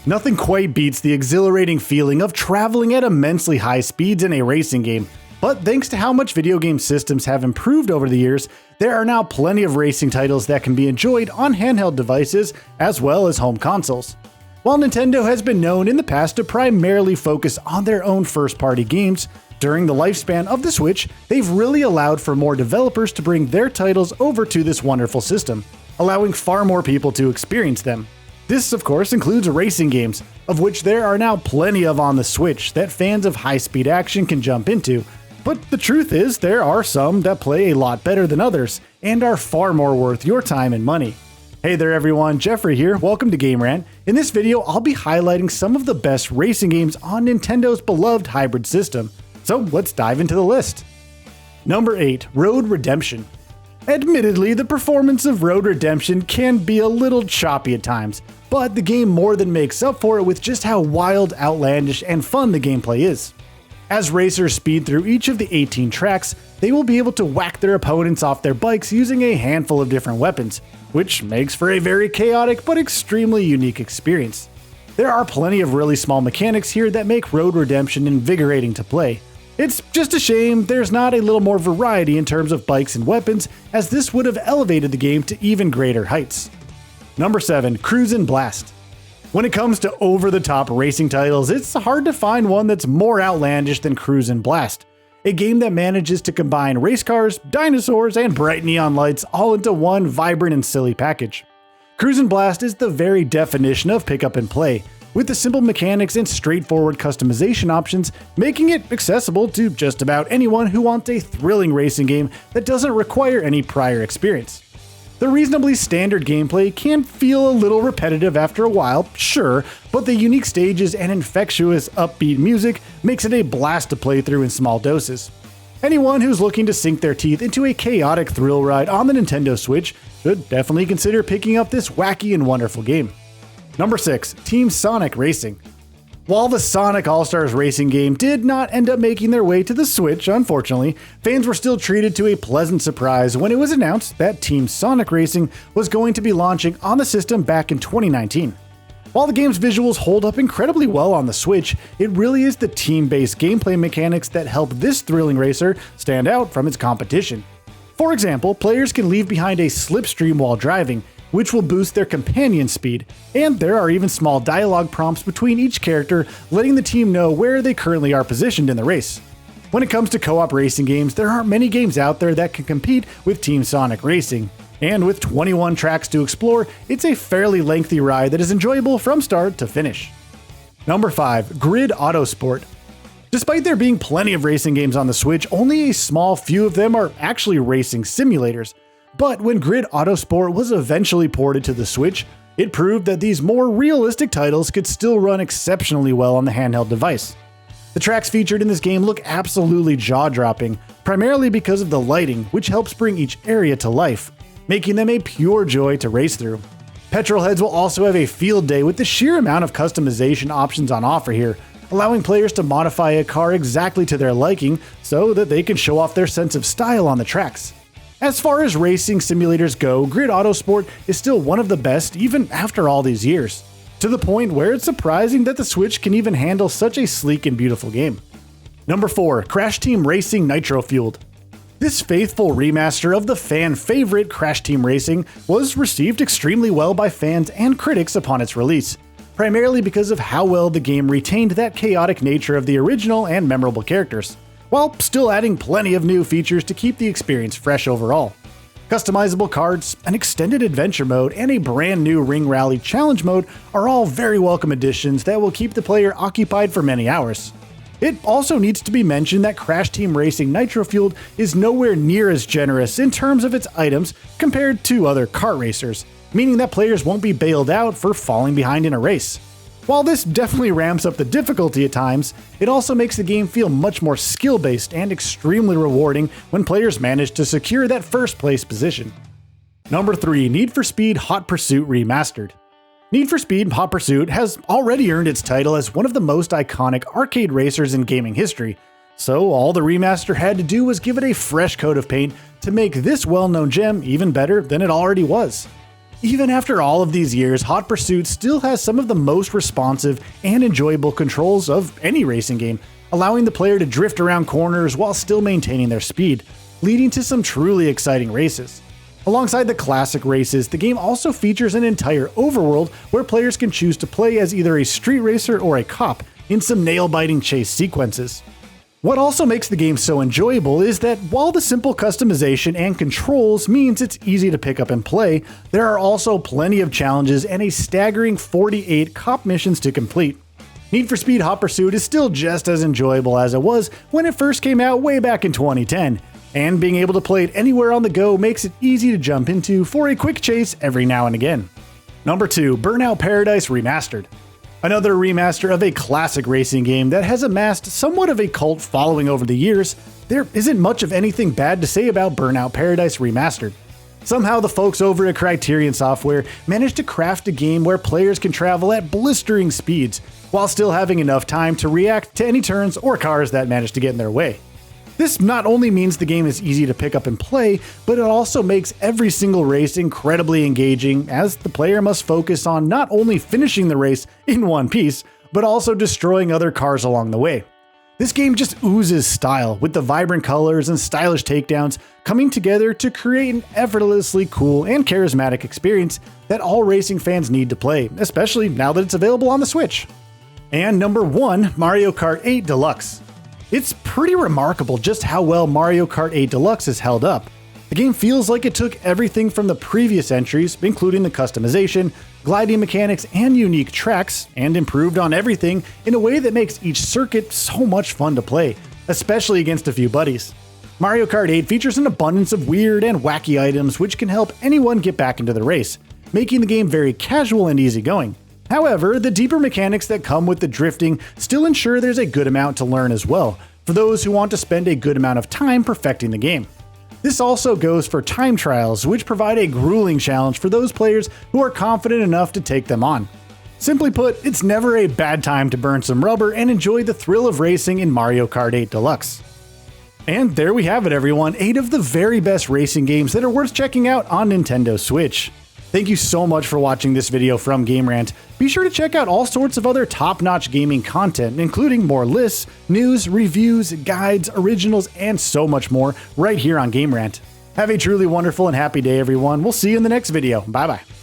Nothing quite beats the exhilarating feeling of traveling at immensely high speeds in a racing game, but thanks to how much video game systems have improved over the years, there are now plenty of racing titles that can be enjoyed on handheld devices as well as home consoles. While Nintendo has been known in the past to primarily focus on their own first-party games, during the lifespan of the Switch, they've really allowed for more developers to bring their titles over to this wonderful system, allowing far more people to experience them. This, of course, includes racing games, of which there are now plenty of on the Switch that fans of high-speed action can jump into, but the truth is there are some that play a lot better than others, and are far more worth your time and money. Hey there everyone, Jeffrey here, welcome to Game Rant. In this video, I'll be highlighting some of the best racing games on Nintendo's beloved hybrid system, so let's dive into the list. Number 8, Road Redemption. Admittedly, the performance of Road Redemption can be a little choppy at times, but the game more than makes up for it with just how wild, outlandish, and fun the gameplay is. As racers speed through each of the 18 tracks, they will be able to whack their opponents off their bikes using a handful of different weapons, which makes for a very chaotic but extremely unique experience. There are plenty of really small mechanics here that make Road Redemption invigorating to play. It's just a shame there's not a little more variety in terms of bikes and weapons, as this would have elevated the game to even greater heights. Number 7, Cruis'n Blast. When it comes to over-the-top racing titles, it's hard to find one that's more outlandish than Cruis'n Blast, a game that manages to combine race cars, dinosaurs, and bright neon lights all into one vibrant and silly package. Cruis'n Blast is the very definition of pick up and play, with the simple mechanics and straightforward customization options, making it accessible to just about anyone who wants a thrilling racing game that doesn't require any prior experience. The reasonably standard gameplay can feel a little repetitive after a while, sure, but the unique stages and infectious upbeat music makes it a blast to play through in small doses. Anyone who's looking to sink their teeth into a chaotic thrill ride on the Nintendo Switch should definitely consider picking up this wacky and wonderful game. Number 6, Team Sonic Racing. While the Sonic All-Stars racing game did not end up making their way to the Switch, unfortunately, fans were still treated to a pleasant surprise when it was announced that Team Sonic Racing was going to be launching on the system back in 2019. While the game's visuals hold up incredibly well on the Switch, it really is the team-based gameplay mechanics that help this thrilling racer stand out from its competition. For example, players can leave behind a slipstream while driving, which will boost their companion speed, and there are even small dialogue prompts between each character letting the team know where they currently are positioned in the race. When it comes to co-op racing games, there aren't many games out there that can compete with Team Sonic Racing, and with 21 tracks to explore, it's a fairly lengthy ride that is enjoyable from start to finish. Number 5, Grid Autosport. Despite there being plenty of racing games on the Switch, only a small few of them are actually racing simulators. But when Grid Autosport was eventually ported to the Switch, it proved that these more realistic titles could still run exceptionally well on the handheld device. The tracks featured in this game look absolutely jaw-dropping, primarily because of the lighting, which helps bring each area to life, making them a pure joy to race through. Petrolheads will also have a field day with the sheer amount of customization options on offer here, allowing players to modify a car exactly to their liking so that they can show off their sense of style on the tracks. As far as racing simulators go, Grid Autosport is still one of the best even after all these years, to the point where it's surprising that the Switch can even handle such a sleek and beautiful game. Number 4, Crash Team Racing Nitro-Fueled. This faithful remaster of the fan favorite Crash Team Racing was received extremely well by fans and critics upon its release, primarily because of how well the game retained that chaotic nature of the original and memorable characters, while still adding plenty of new features to keep the experience fresh overall. Customizable cards, an extended adventure mode, and a brand new Ring Rally Challenge mode are all very welcome additions that will keep the player occupied for many hours. It also needs to be mentioned that Crash Team Racing Nitro-Fueled is nowhere near as generous in terms of its items compared to other kart racers, meaning that players won't be bailed out for falling behind in a race. While this definitely ramps up the difficulty at times, it also makes the game feel much more skill-based and extremely rewarding when players manage to secure that first place position. Number 3, Need for Speed Hot Pursuit Remastered. Need for Speed Hot Pursuit has already earned its title as one of the most iconic arcade racers in gaming history, so all the remaster had to do was give it a fresh coat of paint to make this well-known gem even better than it already was. Even after all of these years, Hot Pursuit still has some of the most responsive and enjoyable controls of any racing game, allowing the player to drift around corners while still maintaining their speed, leading to some truly exciting races. Alongside the classic races, the game also features an entire overworld where players can choose to play as either a street racer or a cop in some nail-biting chase sequences. What also makes the game so enjoyable is that while the simple customization and controls means it's easy to pick up and play, there are also plenty of challenges and a staggering 48 cop missions to complete. Need for Speed Hot Pursuit is still just as enjoyable as it was when it first came out way back in 2010, and being able to play it anywhere on the go makes it easy to jump into for a quick chase every now and again. Number 2, Burnout Paradise Remastered. Another remaster of a classic racing game that has amassed somewhat of a cult following over the years, there isn't much of anything bad to say about Burnout Paradise Remastered. Somehow the folks over at Criterion Software managed to craft a game where players can travel at blistering speeds, while still having enough time to react to any turns or cars that manage to get in their way. This not only means the game is easy to pick up and play, but it also makes every single race incredibly engaging, as the player must focus on not only finishing the race in one piece, but also destroying other cars along the way. This game just oozes style, with the vibrant colors and stylish takedowns coming together to create an effortlessly cool and charismatic experience that all racing fans need to play, especially now that it's available on the Switch. And number 1, Mario Kart 8 Deluxe. It's pretty remarkable just how well Mario Kart 8 Deluxe has held up. The game feels like it took everything from the previous entries, including the customization, gliding mechanics, and unique tracks, and improved on everything in a way that makes each circuit so much fun to play, especially against a few buddies. Mario Kart 8 features an abundance of weird and wacky items which can help anyone get back into the race, making the game very casual and easygoing. However, the deeper mechanics that come with the drifting still ensure there's a good amount to learn as well, for those who want to spend a good amount of time perfecting the game. This also goes for time trials, which provide a grueling challenge for those players who are confident enough to take them on. Simply put, it's never a bad time to burn some rubber and enjoy the thrill of racing in Mario Kart 8 Deluxe. And there we have it everyone, 8 of the very best racing games that are worth checking out on Nintendo Switch. Thank you so much for watching this video from Game Rant. Be sure to check out all sorts of other top-notch gaming content, including more lists, news, reviews, guides, originals, and so much more right here on Game Rant. Have a truly wonderful and happy day, everyone. We'll see you in the next video. Bye-bye.